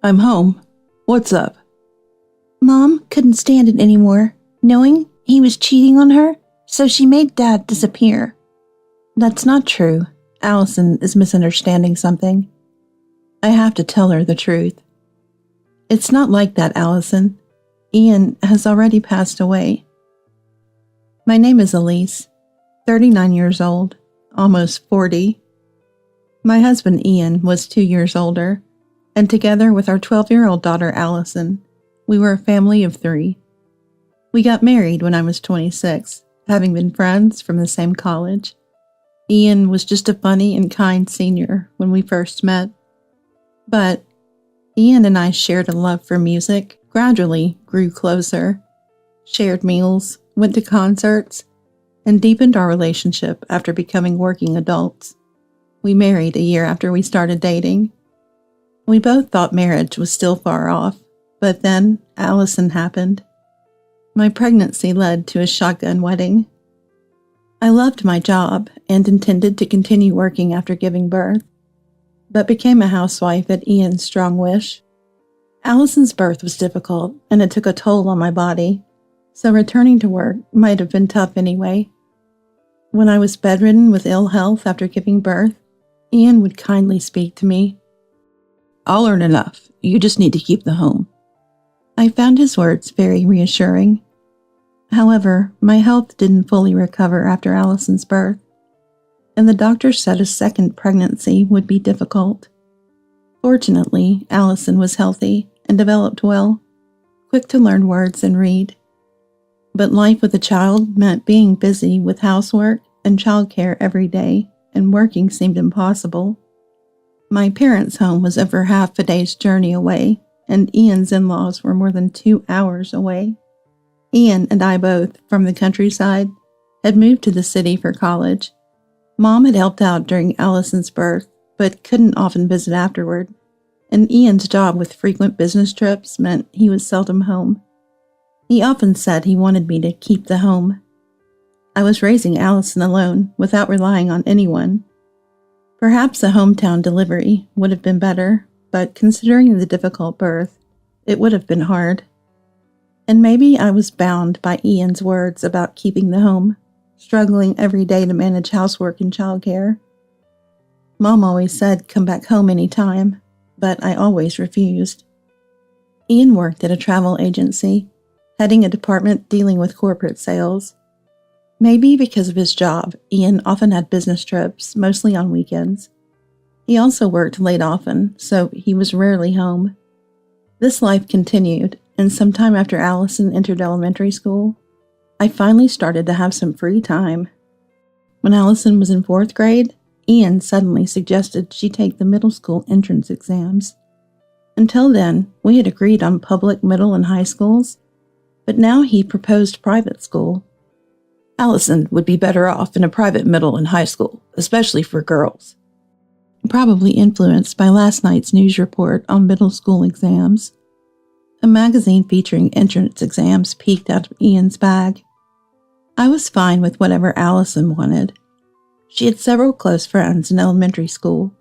I'm home. What's up? Mom couldn't stand it anymore, knowing he was cheating on her, so she made Dad disappear. That's not true. Allison is misunderstanding something. I have to tell her the truth. It's not like that, Allison. Ian has already passed away. My name is Elise, 39 years old, almost 40. My husband Ian was 2 years older, and together with our 12-year-old daughter Allison, we were a family of 3. We got married when I was 26, having been friends from the same college. Ian was just a funny and kind senior when we first met. But Ian and I shared a love for music, gradually grew closer, shared meals, went to concerts, and deepened our relationship after becoming working adults. We married a year after we started dating. We both thought marriage was still far off, but then Allison happened. My pregnancy led to a shotgun wedding. I loved my job and intended to continue working after giving birth, but became a housewife at Ian's strong wish. Allison's birth was difficult, and it took a toll on my body, so returning to work might have been tough anyway. When I was bedridden with ill health after giving birth, Ian would kindly speak to me. I'll earn enough. You just need to keep the home. I found his words very reassuring. However, my health didn't fully recover after Allison's birth, and the doctor said a second pregnancy would be difficult. Fortunately, Allison was healthy and developed well, quick to learn words and read. But life with a child meant being busy with housework and childcare every day, and working seemed impossible. My parents' home was over half a day's journey away, and Ian's in-laws were more than 2 hours away. Ian and I both, from the countryside, had moved to the city for college. Mom had helped out during Allison's birth, but couldn't often visit afterward, and Ian's job with frequent business trips meant he was seldom home. He often said he wanted me to keep the home. I was raising Allison alone, without relying on anyone. Perhaps a hometown delivery would have been better, but considering the difficult birth, it would have been hard. And maybe I was bound by Ian's words about keeping the home, struggling every day to manage housework and childcare. Mom always said, "Come back home any time," but I always refused. Ian worked at a travel agency, heading a department dealing with corporate sales. Maybe because of his job, Ian often had business trips, mostly on weekends. He also worked late often, so he was rarely home. This life continued, and sometime after Allison entered elementary school, I finally started to have some free time. When Allison was in 4th grade, Ian suddenly suggested she take the middle school entrance exams. Until then, we had agreed on public middle and high schools, but now he proposed private school. Allison would be better off in a private middle and high school, especially for girls. Probably influenced by last night's news report on middle school exams. A magazine featuring entrance exams peeked out of Ian's bag. I was fine with whatever Allison wanted. She had several close friends in elementary school,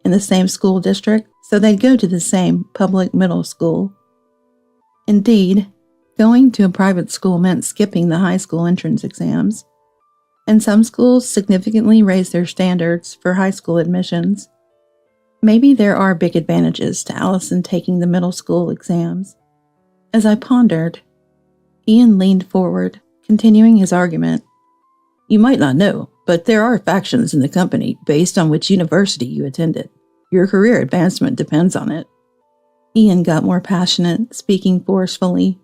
in the same school district, so they'd go to the same public middle school. Indeed, going to a private school meant skipping the high school entrance exams, and some schools significantly raised their standards for high school admissions. Maybe there are big advantages to Allison taking the middle school exams. As I pondered, Ian leaned forward, continuing his argument. You might not know, but there are factions in the company based on which university you attended. Your career advancement depends on it. Ian got more passionate, speaking forcefully.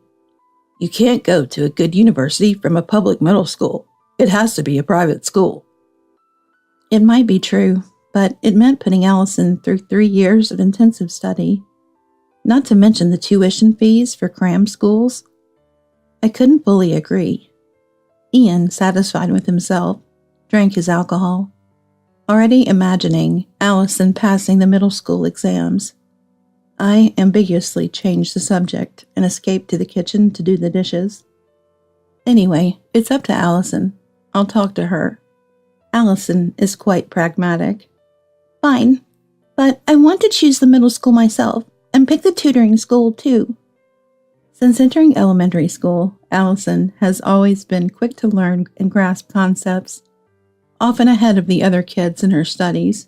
You can't go to a good university from a public middle school. It has to be a private school. It might be true, but it meant putting Allison through 3 years of intensive study, not to mention the tuition fees for cram schools. I couldn't fully agree. Ian, satisfied with himself, drank his alcohol, already imagining Allison passing the middle school exams. I ambiguously changed the subject and escaped to the kitchen to do the dishes. Anyway, it's up to Allison. I'll talk to her. Allison is quite pragmatic. Fine, but I want to choose the middle school myself. and pick the tutoring school too. Since entering elementary school, Allison has always been quick to learn and grasp concepts, often ahead of the other kids in her studies.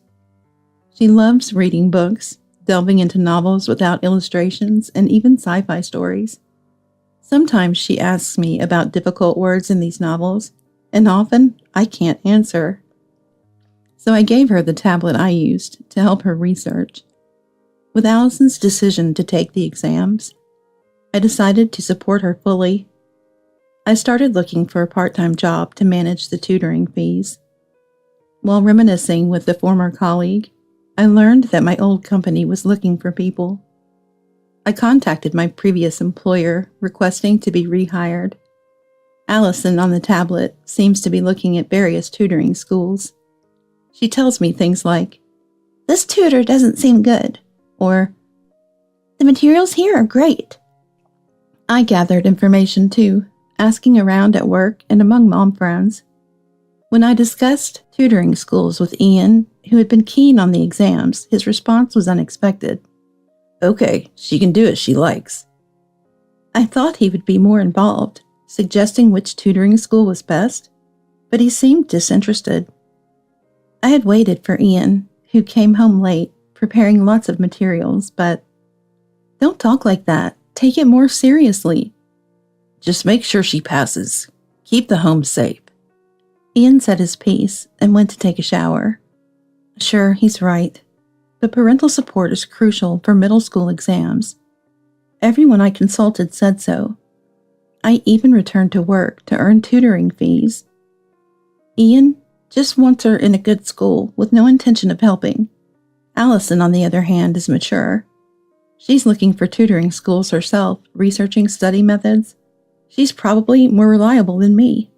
She loves reading books, delving into novels without illustrations, and even sci-fi stories. Sometimes she asks me about difficult words in these novels, and often I can't answer. So I gave her the tablet I used to help her research. With Allison's decision to take the exams, I decided to support her fully. I started looking for a part-time job to manage the tutoring fees. While reminiscing with a former colleague, I learned that my old company was looking for people. I contacted my previous employer requesting to be rehired. Allison on the tablet seems to be looking at various tutoring schools. She tells me things like, "This tutor doesn't seem good," or, "The materials here are great." I gathered information too, asking around at work and among mom friends. When I discussed tutoring schools with Ian, who had been keen on the exams, his response was unexpected. "Okay, she can do it, she likes." I thought he would be more involved, suggesting which tutoring school was best, but he seemed disinterested. I had waited for Ian, who came home late, preparing lots of materials, but "Don't talk like that. Take it more seriously." "Just make sure she passes. Keep the home safe." Ian said his piece and went to take a shower. Sure, he's right. But parental support is crucial for middle school exams. Everyone I consulted said so. I even returned to work to earn tutoring fees. Ian just wants her in a good school with no intention of helping. Allison, on the other hand, is mature. She's looking for tutoring schools herself, researching study methods. She's probably more reliable than me.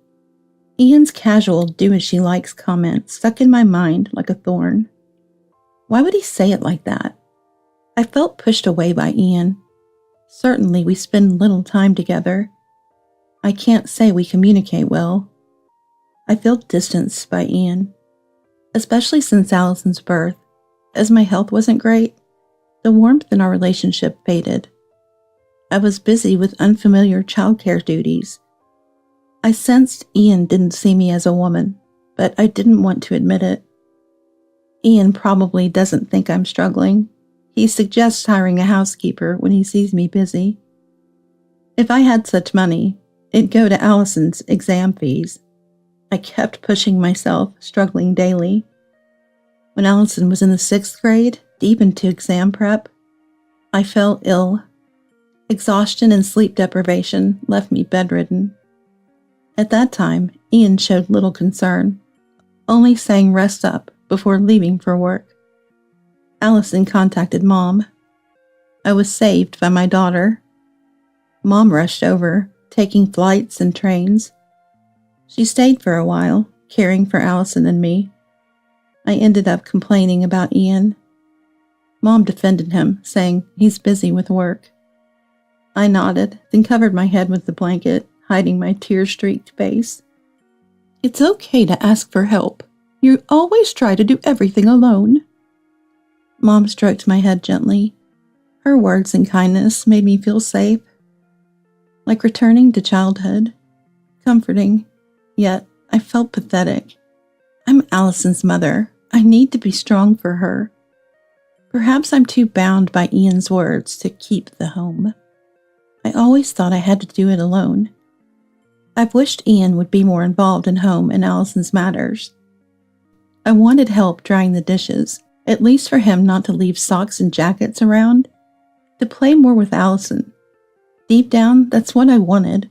Ian's casual do-as-she-likes comment stuck in my mind like a thorn. Why would he say it like that? I felt pushed away by Ian. Certainly we spend little time together. I can't say we communicate well. I feel distanced by Ian, especially since Allison's birth. As my health wasn't great, the warmth in our relationship faded. I was busy with unfamiliar childcare duties. I sensed Ian didn't see me as a woman, but I didn't want to admit it. Ian probably doesn't think I'm struggling. He suggests hiring a housekeeper when he sees me busy. If I had such money, it'd go to Allison's exam fees. I kept pushing myself, struggling daily. When Allison was in the 6th grade, deep into exam prep, I fell ill. Exhaustion and sleep deprivation left me bedridden. At that time, Ian showed little concern, only saying rest up before leaving for work. Allison contacted Mom. I was saved by my daughter. Mom rushed over, taking flights and trains. She stayed for a while, caring for Allison and me. I ended up complaining about Ian. Mom defended him, saying he's busy with work. I nodded, then covered my head with the blanket, hiding my tear-streaked face. "It's okay to ask for help. You always try to do everything alone." Mom stroked my head gently. Her words and kindness made me feel safe, like returning to childhood. Comforting, yet I felt pathetic. I'm Allison's mother. I need to be strong for her. Perhaps I'm too bound by Ian's words to keep the home. I always thought I had to do it alone. I've wished Ian would be more involved in home and Allison's matters. I wanted help drying the dishes, at least for him not to leave socks and jackets around, to play more with Allison. Deep down, that's what I wanted.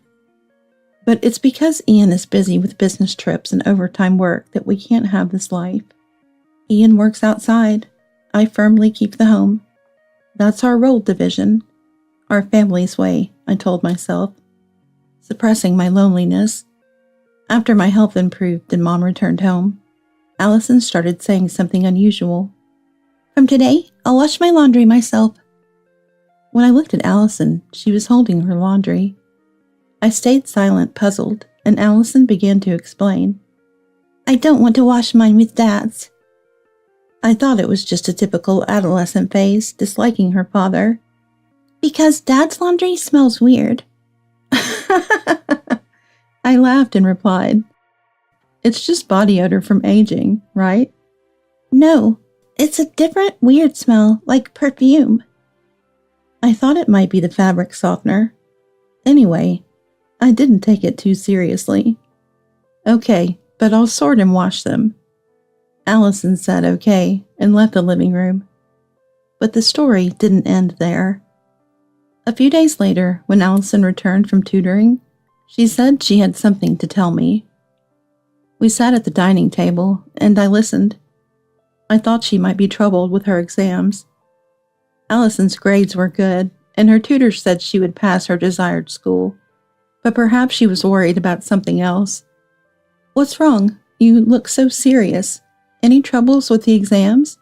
But it's because Ian is busy with business trips and overtime work that we can't have this life. Ian works outside. I firmly keep the home. That's our role division. Our family's way, I told myself, suppressing my loneliness. After my health improved and Mom returned home, Allison started saying something unusual. "From today, I'll wash my laundry myself." When I looked at Allison, she was holding her laundry. I stayed silent, puzzled, and Allison began to explain. "I don't want to wash mine with Dad's." I thought it was just a typical adolescent phase, disliking her father. Because Dad's laundry smells weird. I laughed and replied, "It's just body odor from aging, right?" No, it's a different weird smell, like perfume. I thought it might be the fabric softener. Anyway, I didn't take it too seriously. "Okay, but I'll sort and wash them." Allison said okay and left the living room. But the story didn't end there. A few days later, when Allison returned from tutoring, she said she had something to tell me. We sat at the dining table, and I listened. I thought she might be troubled with her exams. Allison's grades were good, and her tutor said she would pass her desired school, but perhaps she was worried about something else. "What's wrong? You look so serious. Any troubles with the exams?"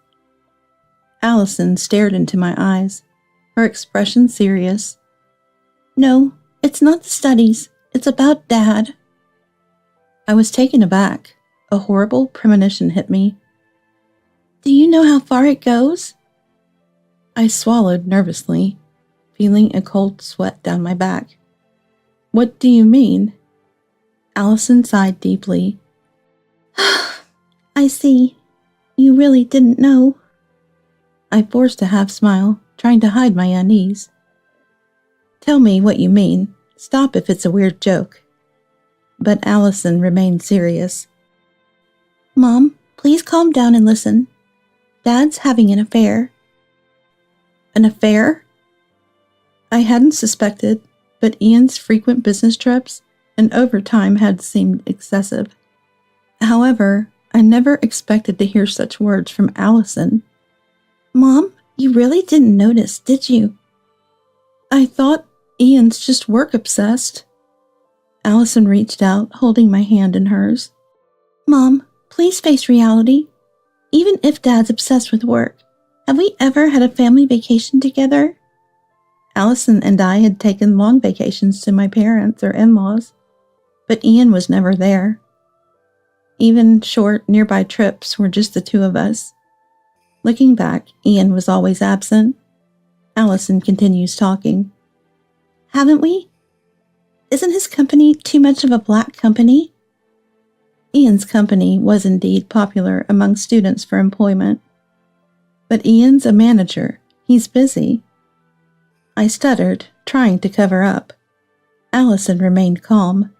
Allison stared into my eyes, her expression serious. No, it's not the studies. It's about Dad. I was taken aback. A horrible premonition hit me. Do you know how far it goes? I swallowed nervously, feeling a cold sweat down my back. "What do you mean?" Allison sighed deeply. I see. You really didn't know. I forced a half smile, trying to hide my unease. "Tell me what you mean. Stop if it's a weird joke." But Allison remained serious. Mom, please calm down and listen. Dad's having an affair. An affair? I hadn't suspected, but Ian's frequent business trips and overtime had seemed excessive. However, I never expected to hear such words from Allison. Mom, you really didn't notice, did you? I thought Ian's just work-obsessed. Allison reached out, holding my hand in hers. Mom, please face reality. Even if Dad's obsessed with work, have we ever had a family vacation together? Allison and I had taken long vacations to my parents or in-laws, but Ian was never there. Even short, nearby trips were just the two of us. Looking back, Ian was always absent. Allison continues talking. Haven't we? Isn't his company too much of a black company? Ian's company was indeed popular among students for employment. But Ian's a manager. He's busy. I stuttered, trying to cover up. Allison remained calm.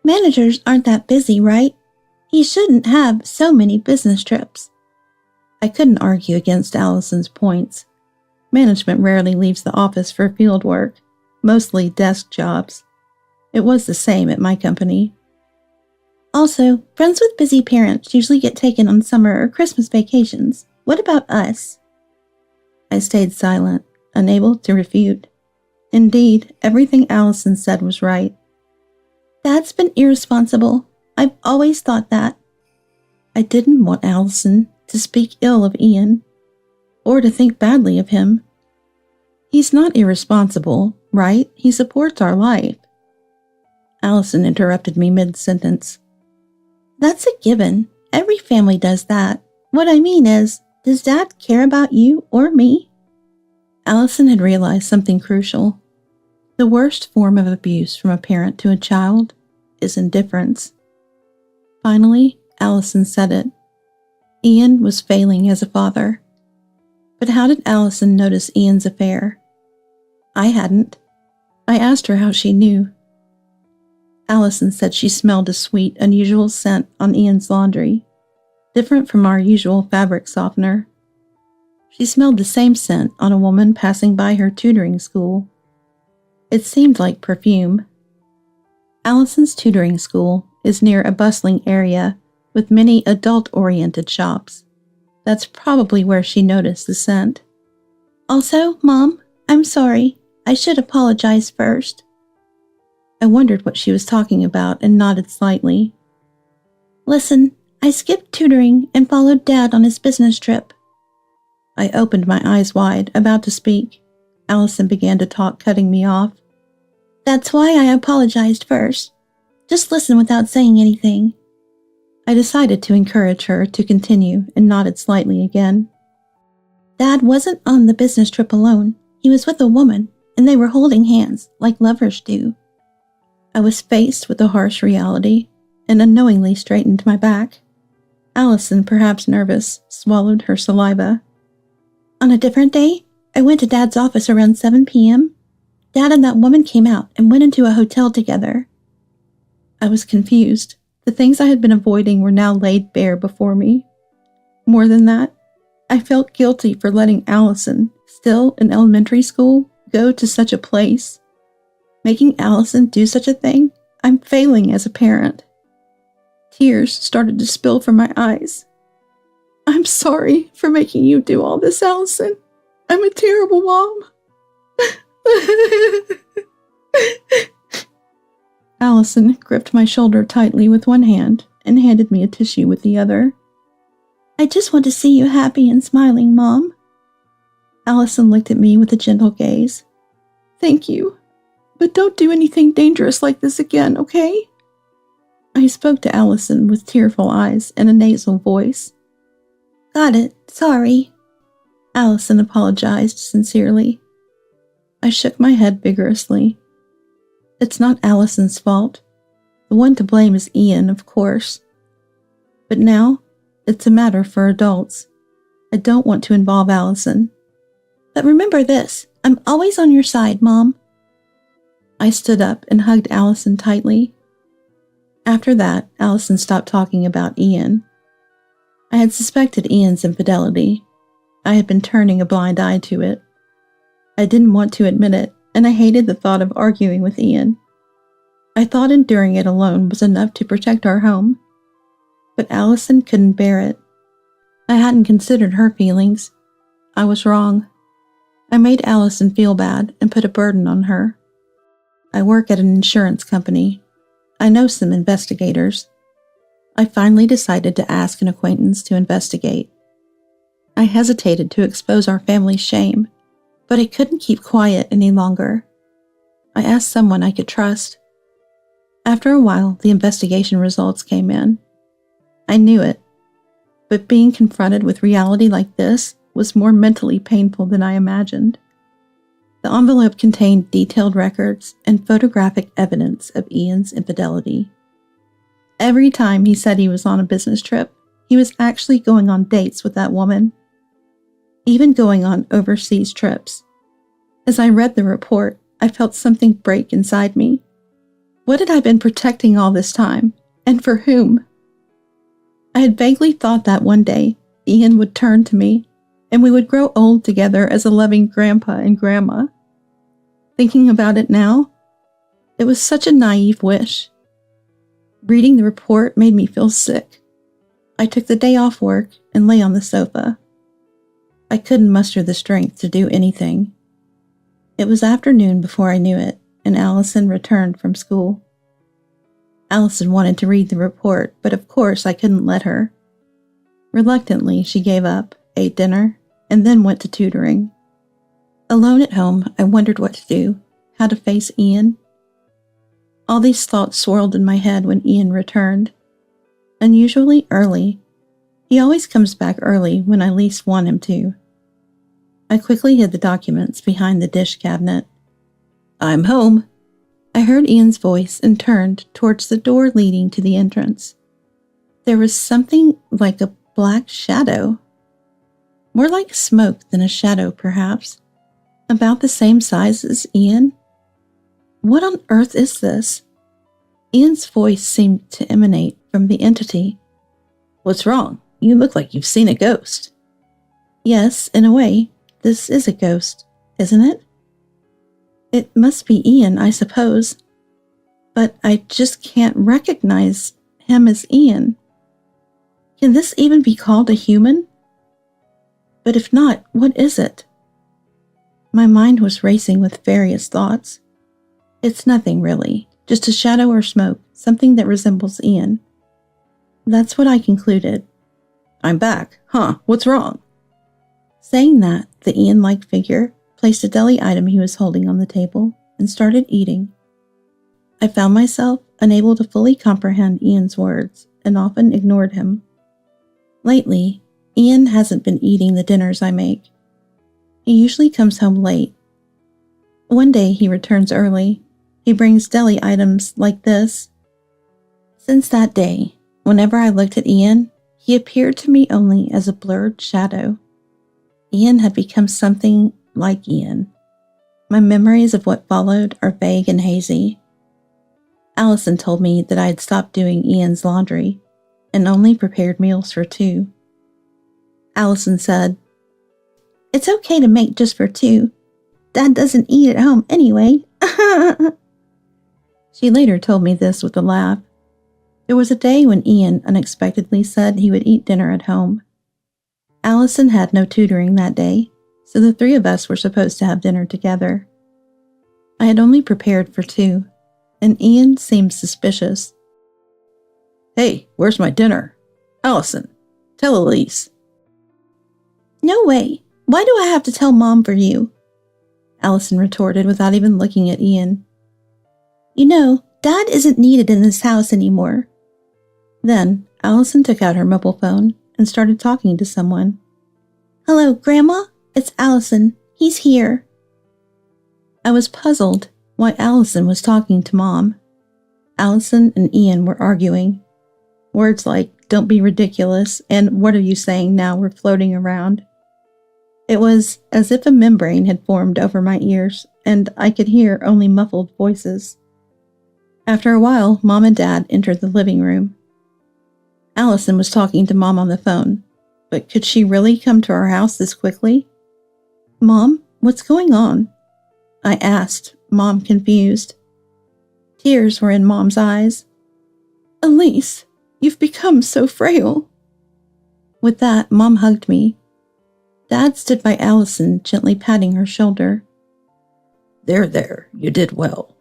Managers aren't that busy, right? He shouldn't have so many business trips. I couldn't argue against Allison's points. Management rarely leaves the office for field work, mostly desk jobs. It was the same at my company. Also, friends with busy parents usually get taken on summer or Christmas vacations. What about us? I stayed silent, unable to refute. Indeed, everything Allison said was right. Dad's been irresponsible. I've always thought that. I didn't want Allison to speak ill of Ian, or to think badly of him. He's not irresponsible, right? He supports our life. Allison interrupted me mid-sentence. That's a given. Every family does that. What I mean is, does Dad care about you or me? Allison had realized something crucial. The worst form of abuse from a parent to a child is indifference. Finally, Allison said it. Ian was failing as a father. But how did Allison notice Ian's affair? I hadn't. I asked her how she knew. Allison said she smelled a sweet, unusual scent on Ian's laundry, different from our usual fabric softener. She smelled the same scent on a woman passing by her tutoring school. It seemed like perfume. Allison's tutoring school is near a bustling area with many adult-oriented shops. That's probably where she noticed the scent. Also, Mom, I'm sorry. I should apologize first. I wondered what she was talking about and nodded slightly. Listen, I skipped tutoring and followed Dad on his business trip. I opened my eyes wide, about to speak. Allison began to talk, cutting me off. That's why I apologized first. Just listen without saying anything. I decided to encourage her to continue and nodded slightly again. Dad wasn't on the business trip alone. He was with a woman, and they were holding hands like lovers do. I was faced with a harsh reality and unknowingly straightened my back. Allison, perhaps nervous, swallowed her saliva. On a different day, I went to Dad's office around 7 p.m. Dad and that woman came out and went into a hotel together. I was confused. The things I had been avoiding were now laid bare before me. More than that, I felt guilty for letting Allison, still in elementary school, go to such a place. Making Allison do such a thing, I'm failing as a parent. Tears started to spill from my eyes. I'm sorry for making you do all this, Allison. I'm a terrible mom. Allison gripped my shoulder tightly with one hand and handed me a tissue with the other. I just want to see you happy and smiling, Mom. Allison looked at me with a gentle gaze. Thank you, but don't do anything dangerous like this again, okay? I spoke to Allison with tearful eyes and a nasal voice. Got it, sorry. Allison apologized sincerely. I shook my head vigorously. It's not Allison's fault. The one to blame is Ian, of course. But now, it's a matter for adults. I don't want to involve Allison. But remember this, I'm always on your side, Mom. I stood up and hugged Allison tightly. After that, Allison stopped talking about Ian. I had suspected Ian's infidelity. I had been turning a blind eye to it. I didn't want to admit it, and I hated the thought of arguing with Ian. I thought enduring it alone was enough to protect our home. But Allison couldn't bear it. I hadn't considered her feelings. I was wrong. I made Allison feel bad and put a burden on her. I work at an insurance company. I know some investigators. I finally decided to ask an acquaintance to investigate. I hesitated to expose our family's shame, but I couldn't keep quiet any longer. I asked someone I could trust. After a while, the investigation results came in. I knew it, but being confronted with reality like this was more mentally painful than I imagined. The envelope contained detailed records and photographic evidence of Ian's infidelity. Every time he said he was on a business trip, he was actually going on dates with that woman, even going on overseas trips. As I read the report, I felt something break inside me. What had I been protecting all this time, and for whom? I had vaguely thought that one day Ian would turn to me, and we would grow old together as a loving grandpa and grandma. Thinking about it now, it was such a naive wish. Reading the report made me feel sick. I took the day off work and lay on the sofa. I couldn't muster the strength to do anything. It was afternoon before I knew it, and Allison returned from school. Allison wanted to read the report, but of course I couldn't let her. Reluctantly, she gave up, ate dinner, and then went to tutoring. Alone at home, I wondered what to do, how to face Ian. All these thoughts swirled in my head when Ian returned. Unusually early. He always comes back early when I least want him to. I quickly hid the documents behind the dish cabinet. I'm home. I heard Ian's voice and turned towards the door leading to the entrance. There was something like a black shadow. More like smoke than a shadow, perhaps. About the same size as Ian. What on earth is this? Ian's voice seemed to emanate from the entity. What's wrong? You look like you've seen a ghost. Yes, in a way, this is a ghost, isn't it? It must be Ian, I suppose. But I just can't recognize him as Ian. Can this even be called a human? But if not, what is it? My mind was racing with various thoughts. It's nothing really, just a shadow or smoke, something that resembles Ian. That's what I concluded. I'm back. Huh, what's wrong? Saying that, the Ian-like figure placed a deli item he was holding on the table and started eating. I found myself unable to fully comprehend Ian's words and often ignored him. Lately, Ian hasn't been eating the dinners I make. He usually comes home late. One day he returns early. He brings deli items like this. Since that day, whenever I looked at Ian, he appeared to me only as a blurred shadow. Ian had become something like Ian. My memories of what followed are vague and hazy. Allison told me that I had stopped doing Ian's laundry and only prepared meals for 2. Allison said, "It's okay to make just for 2. Dad doesn't eat at home anyway." She later told me this with a laugh. There was a day when Ian unexpectedly said he would eat dinner at home. Allison had no tutoring that day, so the 3 of us were supposed to have dinner together. I had only prepared for 2, and Ian seemed suspicious. "Hey, where's my dinner? Allison, tell Elise." "No way. Why do I have to tell Mom for you?" Allison retorted without even looking at Ian. "You know, Dad isn't needed in this house anymore." Then Allison took out her mobile phone and started talking to someone. "Hello, Grandma? It's Allison. He's here." I was puzzled why Allison was talking to Mom. Allison and Ian were arguing. Words like, "don't be ridiculous," and "what are you saying now?" were floating around. It was as if a membrane had formed over my ears, and I could hear only muffled voices. After a while, Mom and Dad entered the living room. Allison was talking to Mom on the phone, but could she really come to our house this quickly? "Mom, what's going on?" I asked, Mom confused. Tears were in Mom's eyes. "Elise, you've become so frail." With that, Mom hugged me. Dad stood by Allison, gently patting her shoulder. There, you did well."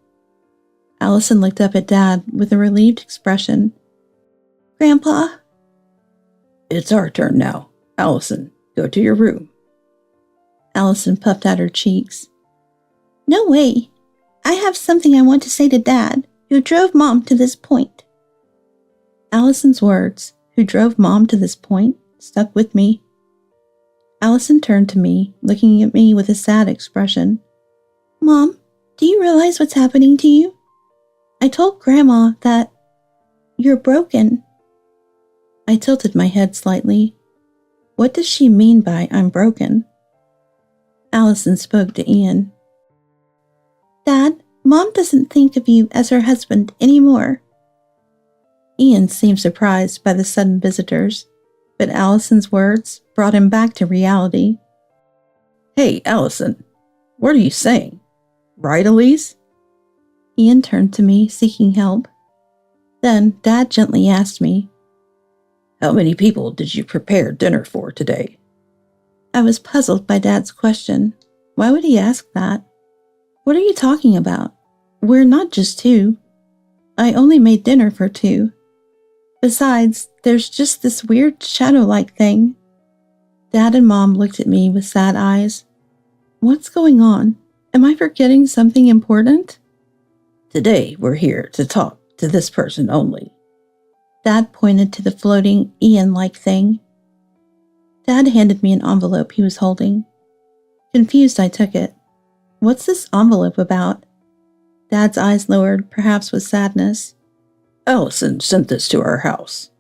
Allison looked up at Dad with a relieved expression. "Grandpa?" "It's our turn now. Allison, go to your room." Allison puffed out her cheeks. "No way. I have something I want to say to Dad, who drove Mom to this point." Allison's words, "who drove Mom to this point," stuck with me. Allison turned to me, looking at me with a sad expression. "Mom, do you realize what's happening to you? I told Grandma that you're broken." I tilted my head slightly. What does she mean by "I'm broken"? Allison spoke to Ian. "Dad, Mom doesn't think of you as her husband anymore." Ian seemed surprised by the sudden visitors, but Allison's words brought him back to reality. "Hey, Allison, what are you saying? Right, Elise?" Ian turned to me, seeking help. Then Dad gently asked me, "How many people did you prepare dinner for today?" I was puzzled by Dad's question. Why would he ask that? "What are you talking about? We're not just 2. I only made dinner for 2. Besides, there's just this weird shadow-like thing." Dad and Mom looked at me with sad eyes. What's going on? Am I forgetting something important? "Today we're here to talk to this person only." Dad pointed to the floating Ian-like thing. Dad handed me an envelope he was holding. Confused, I took it. What's this envelope about? Dad's eyes lowered, perhaps with sadness. "Allison sent this to our house."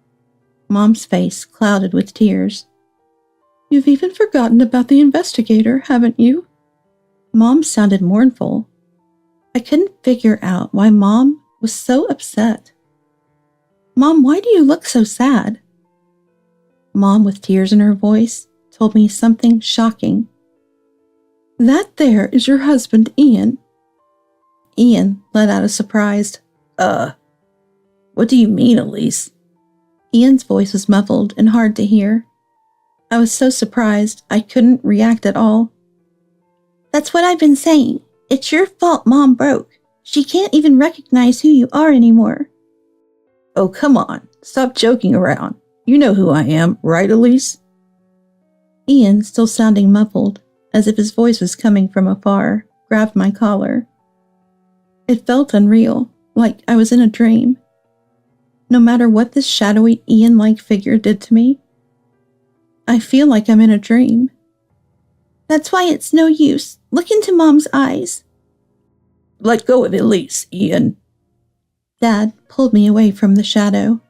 Mom's face clouded with tears. "You've even forgotten about the investigator, haven't you?" Mom sounded mournful. I couldn't figure out why Mom was so upset. "Mom, why do you look so sad?" Mom, with tears in her voice, told me something shocking. "That there is your husband, Ian." Ian let out a surprised, What do you mean, Elise?" Ian's voice was muffled and hard to hear. I was so surprised I couldn't react at all. "That's what I've been saying. It's your fault Mom broke. She can't even recognize who you are anymore." "Oh, come on. Stop joking around. You know who I am, right, Elise?" Ian, still sounding muffled, as if his voice was coming from afar, grabbed my collar. It felt unreal, like I was in a dream. No matter what this shadowy Ian-like figure did to me, I feel like I'm in a dream. "That's why it's no use. Look into Mom's eyes." Let go of Elise, Ian. Dad pulled me away from the shadow.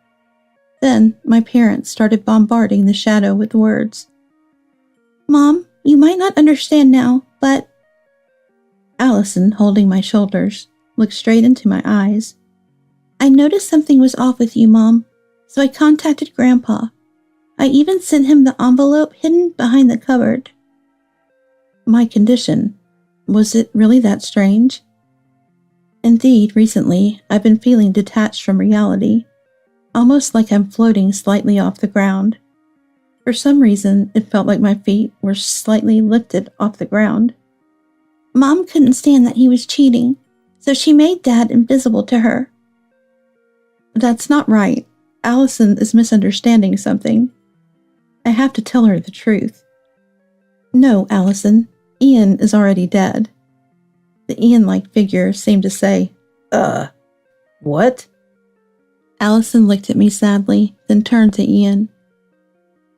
Then my parents started bombarding the shadow with words. Mom, you might not understand now, but... Allison, holding my shoulders, looked straight into my eyes. I noticed something was off with you, Mom, so I contacted Grandpa. I even sent him the envelope hidden behind the cupboard. My condition, was it really that strange? Indeed, recently, I've been feeling detached from reality, almost like I'm floating slightly off the ground. For some reason, it felt like my feet were slightly lifted off the ground. Mom couldn't stand that he was cheating, so she made Dad invisible to her. That's not right. Allison is misunderstanding something. I have to tell her the truth. No, Allison, Ian is already dead. The Ian-like figure seemed to say, What? Allison looked at me sadly, then turned to Ian.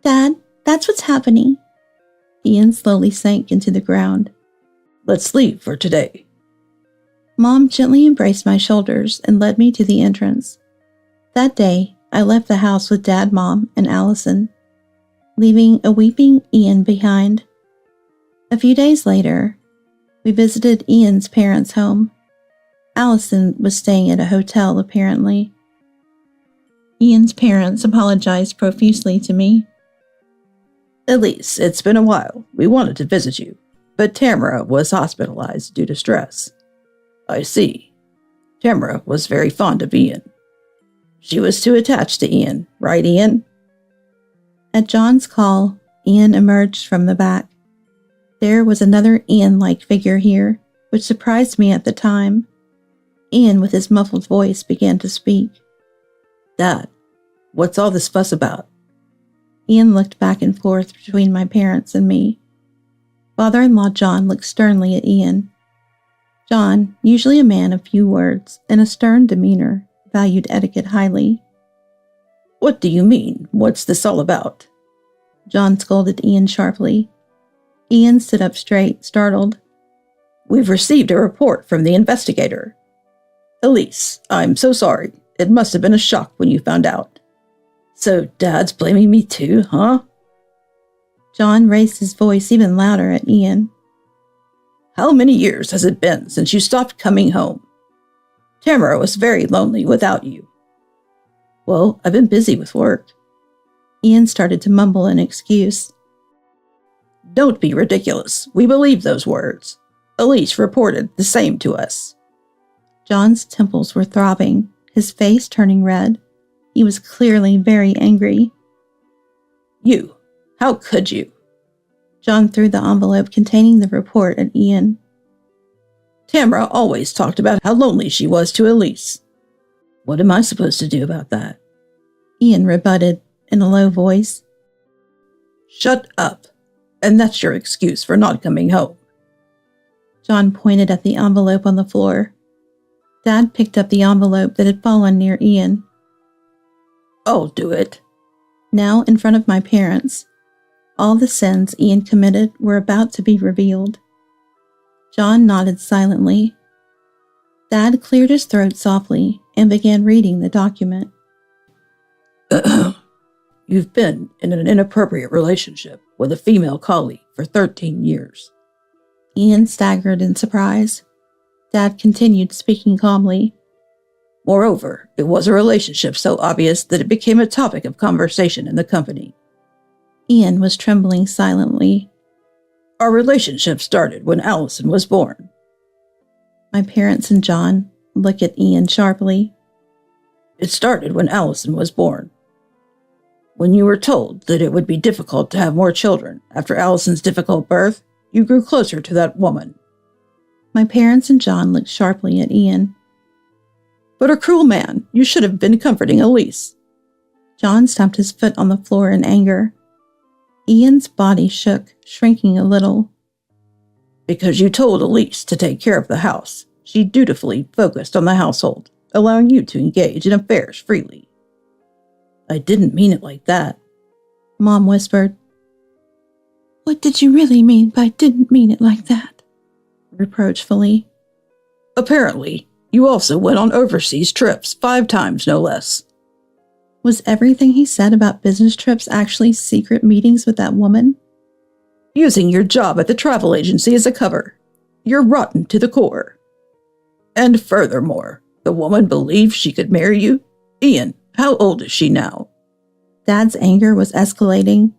Dad, that's what's happening. Ian slowly sank into the ground. Let's leave for today. Mom gently embraced my shoulders and led me to the entrance. That day, I left the house with Dad, Mom, and Allison, leaving a weeping Ian behind. A few days later, we visited Ian's parents' home. Allison was staying at a hotel, apparently. Ian's parents apologized profusely to me. Elise, it's been a while. We wanted to visit you, but Tamara was hospitalized due to stress. I see. Tamara was very fond of Ian. She was too attached to Ian, right, Ian? At John's call, Ian emerged from the back. There was another Ian-like figure here, which surprised me at the time. Ian, with his muffled voice, began to speak. Dad, what's all this fuss about? Ian looked back and forth between my parents and me. Father-in-law John looked sternly at Ian. John, usually a man of few words and a stern demeanor, valued etiquette highly. What do you mean? What's this all about? John scolded Ian sharply. Ian stood up straight, startled. We've received a report from the investigator. Elise, I'm so sorry. It must have been a shock when you found out. So Dad's blaming me too, huh? John raised his voice even louder at Ian. How many years has it been since you stopped coming home? Tamara was very lonely without you. Well, I've been busy with work. Ian started to mumble an excuse. Don't be ridiculous. We believe those words. Elise reported the same to us. John's temples were throbbing, his face turning red. He was clearly very angry. You, how could you? John threw the envelope containing the report at Ian. Tamara always talked about how lonely she was to Elise. What am I supposed to do about that? Ian rebutted in a low voice. Shut up. And that's your excuse for not coming home. John pointed at the envelope on the floor. Dad picked up the envelope that had fallen near Ian. I'll do it. Now in front of my parents, all the sins Ian committed were about to be revealed. John nodded silently. Dad cleared his throat softly and began reading the document. You've been in an inappropriate relationship with a female colleague for 13 years. Ian staggered in surprise. Dad continued speaking calmly. Moreover, it was a relationship so obvious that it became a topic of conversation in the company. Ian was trembling silently. Our relationship started when Allison was born. My parents and John looked at Ian sharply. It started when Allison was born. When you were told that it would be difficult to have more children after Allison's difficult birth, you grew closer to that woman. My parents and John looked sharply at Ian. But a cruel man, you should have been comforting Elise. John stamped his foot on the floor in anger. Ian's body shook, shrinking a little. Because you told Elise to take care of the house, she dutifully focused on the household, allowing you to engage in affairs freely. I didn't mean it like that, Mom whispered. What did you really mean by didn't mean it like that? Reproachfully. Apparently, you also went on overseas trips 5 times, no less. Was everything he said about business trips actually secret meetings with that woman? Using your job at the travel agency as a cover. You're rotten to the core. And furthermore, the woman believed she could marry you? Ian, how old is she now? Dad's anger was escalating,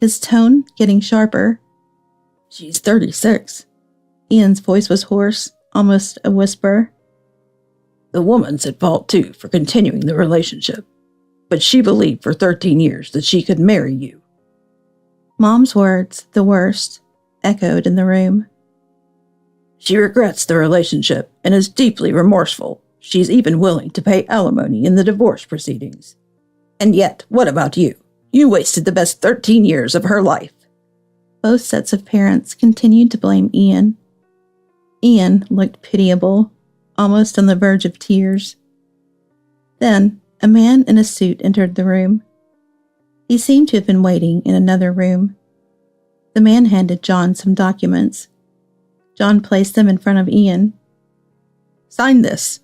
his tone getting sharper. She's 36. Ian's voice was hoarse, almost a whisper. The woman's at fault too for continuing the relationship, but she believed for 13 years that she could marry you. Mom's words, the worst, echoed in the room. She regrets the relationship and is deeply remorseful. She's even willing to pay alimony in the divorce proceedings. And yet, what about you? You wasted the best 13 years of her life. Both sets of parents continued to blame Ian. Ian looked pitiable, almost on the verge of tears. Then, a man in a suit entered the room. He seemed to have been waiting in another room. The man handed John some documents. John placed them in front of Ian. Sign this.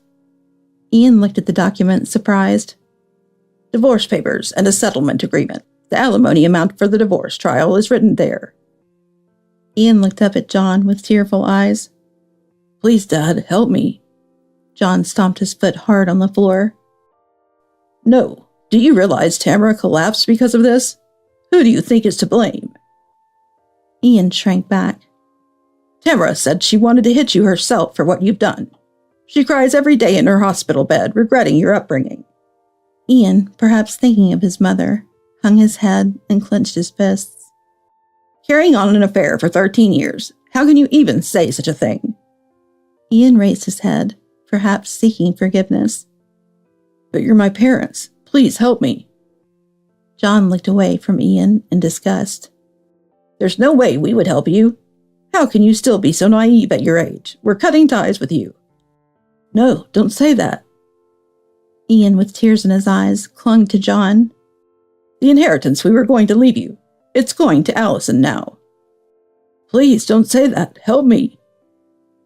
Ian looked at the document, surprised. Divorce papers and a settlement agreement. The alimony amount for the divorce trial is written there. Ian looked up at John with tearful eyes. Please, Dad, help me. John stomped his foot hard on the floor. No. Do you realize Tamara collapsed because of this? Who do you think is to blame? Ian shrank back. Tamara said she wanted to hit you herself for what you've done. She cries every day in her hospital bed, regretting your upbringing. Ian, perhaps thinking of his mother, hung his head and clenched his fists. Carrying on an affair for 13 years. How can you even say such a thing? Ian raised his head, perhaps seeking forgiveness. But you're my parents. Please help me. John looked away from Ian in disgust. There's no way we would help you. How can you still be so naive at your age? We're cutting ties with you. No, don't say that. Ian, with tears in his eyes, clung to John. The inheritance we were going to leave you. It's going to Allison now. Please don't say that. Help me.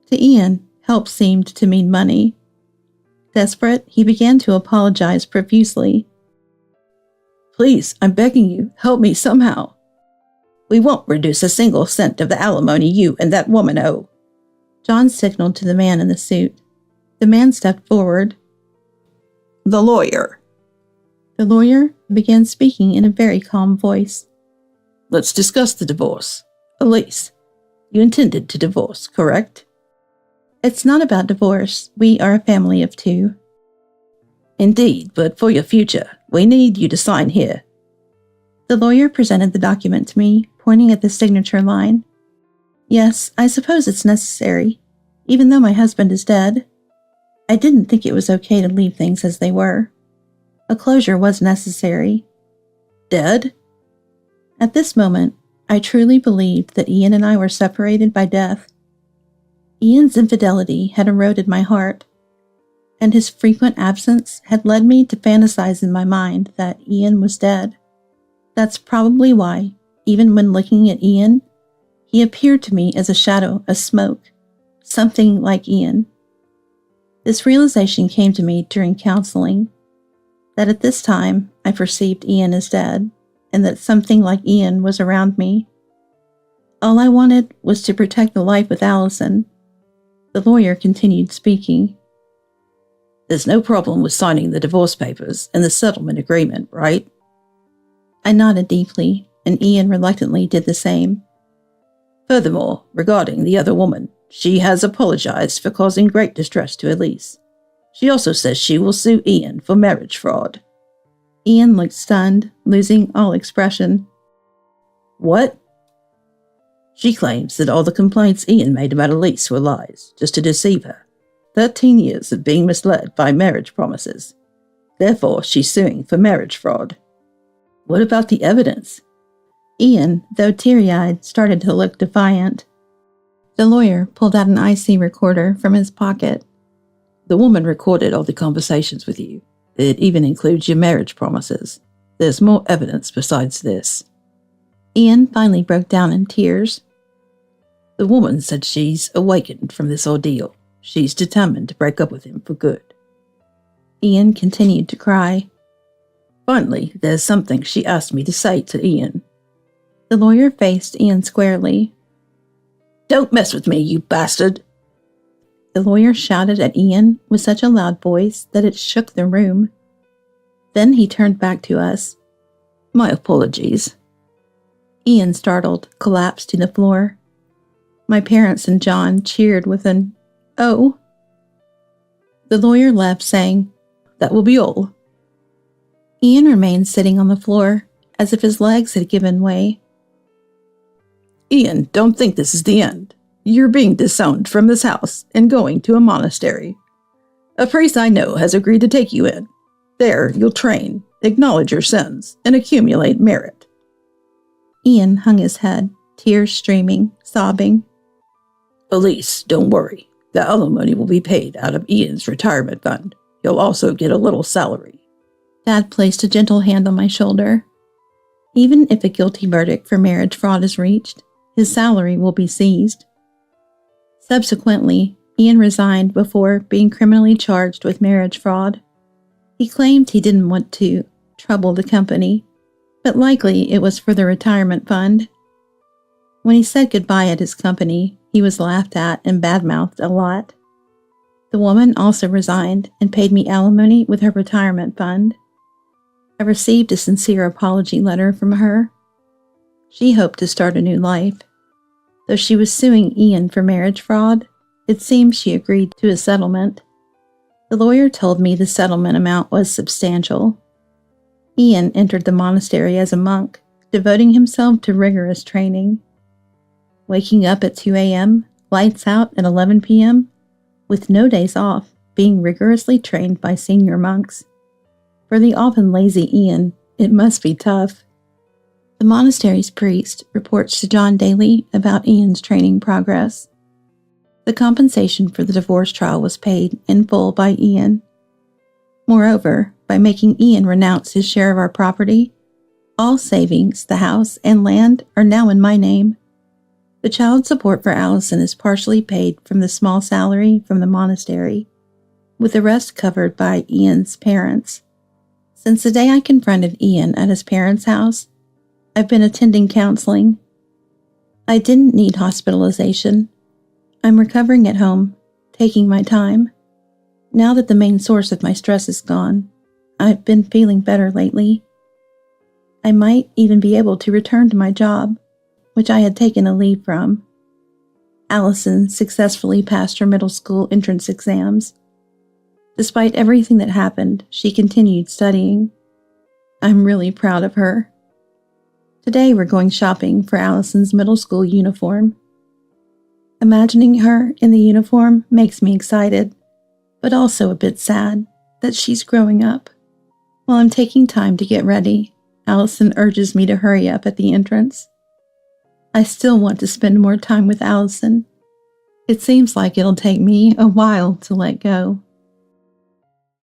To Ian, help seemed to mean money. Desperate, he began to apologize profusely. Please, I'm begging you, help me somehow. We won't reduce a single cent of the alimony you and that woman owe. John signaled to the man in the suit. The man stepped forward. The lawyer. The lawyer began speaking in a very calm voice. Let's discuss the divorce. Elise, you intended to divorce, correct? It's not about divorce. We are a family of 2. Indeed, but for your future, we need you to sign here. The lawyer presented the document to me, pointing at the signature line. Yes, I suppose it's necessary, even though my husband is dead. I didn't think it was okay to leave things as they were. A closure was necessary. Dead? At this moment, I truly believed that Ian and I were separated by death. Ian's infidelity had eroded my heart, and his frequent absence had led me to fantasize in my mind that Ian was dead. That's probably why, even when looking at Ian, he appeared to me as a shadow, a smoke, something like Ian. This realization came to me during counseling, that at this time I perceived Ian as dead, and that something like Ian was around me. All I wanted was to protect the life with Allison. The lawyer continued speaking. There's no problem with signing the divorce papers and the settlement agreement, right? I nodded deeply, and Ian reluctantly did the same. Furthermore, regarding the other woman, she has apologized for causing great distress to Elise. She also says she will sue Ian for marriage fraud. Ian looked stunned, losing all expression. What? She claims that all the complaints Ian made about Elise were lies, just to deceive her. 13 years of being misled by marriage promises. Therefore, she's suing for marriage fraud. What about the evidence? Ian, though teary-eyed, started to look defiant. The lawyer pulled out an IC recorder from his pocket. The woman recorded all the conversations with you. It even includes your marriage promises. There's more evidence besides this. Ian finally broke down in tears. The woman said she's awakened from this ordeal. she's determined to break up with him for good. Ian continued to cry. Finally, there's something she asked me to say to Ian. The lawyer faced Ian squarely. Don't mess with me, you bastard! The lawyer shouted at Ian with such a loud voice that it shook the room. Then he turned back to us. My apologies. Ian, startled, collapsed to the floor. My parents and John cheered with an, "Oh." The lawyer left, saying, That will be all. Ian remained sitting on the floor, as if his legs had given way. Ian, don't think this is the end. You're being disowned from this house and going to a monastery. A priest I know has agreed to take you in. There, you'll train, acknowledge your sins, and accumulate merit. Ian hung his head, tears streaming, sobbing. Elise, don't worry. The alimony will be paid out of Ian's retirement fund. He'll also get a little salary. Dad placed a gentle hand on my shoulder. Even if a guilty verdict for marriage fraud is reached, his salary will be seized. Subsequently, Ian resigned before being criminally charged with marriage fraud. He claimed he didn't want to trouble the company, but likely it was for the retirement fund. When he said goodbye at his company, he was laughed at and badmouthed a lot. The woman also resigned and paid me alimony with her retirement fund. I received a sincere apology letter from her. She hoped to start a new life. Though she was suing Ian for marriage fraud, it seems she agreed to a settlement. The lawyer told me the settlement amount was substantial. Ian entered the monastery as a monk, devoting himself to rigorous training. Waking up at 2 a.m., lights out at 11 p.m., with no days off, being rigorously trained by senior monks. For the often lazy Ian, it must be tough. The monastery's priest reports to John daily about Ian's training progress. The compensation for the divorce trial was paid in full by Ian. Moreover, by making Ian renounce his share of our property, all savings, the house, and land are now in my name. The child support for Allison is partially paid from the small salary from the monastery, with the rest covered by Ian's parents. Since the day I confronted Ian at his parents' house, I've been attending counseling. I didn't need hospitalization. I'm recovering at home, taking my time. Now that the main source of my stress is gone, I've been feeling better lately. I might even be able to return to my job, which I had taken a leave from. Allison successfully passed her middle school entrance exams. Despite everything that happened, she continued studying. I'm really proud of her. Today we're going shopping for Allison's middle school uniform. Imagining her in the uniform makes me excited, but also a bit sad that she's growing up. While I'm taking time to get ready, Allison urges me to hurry up at the entrance. I still want to spend more time with Allison. It seems like it'll take me a while to let go.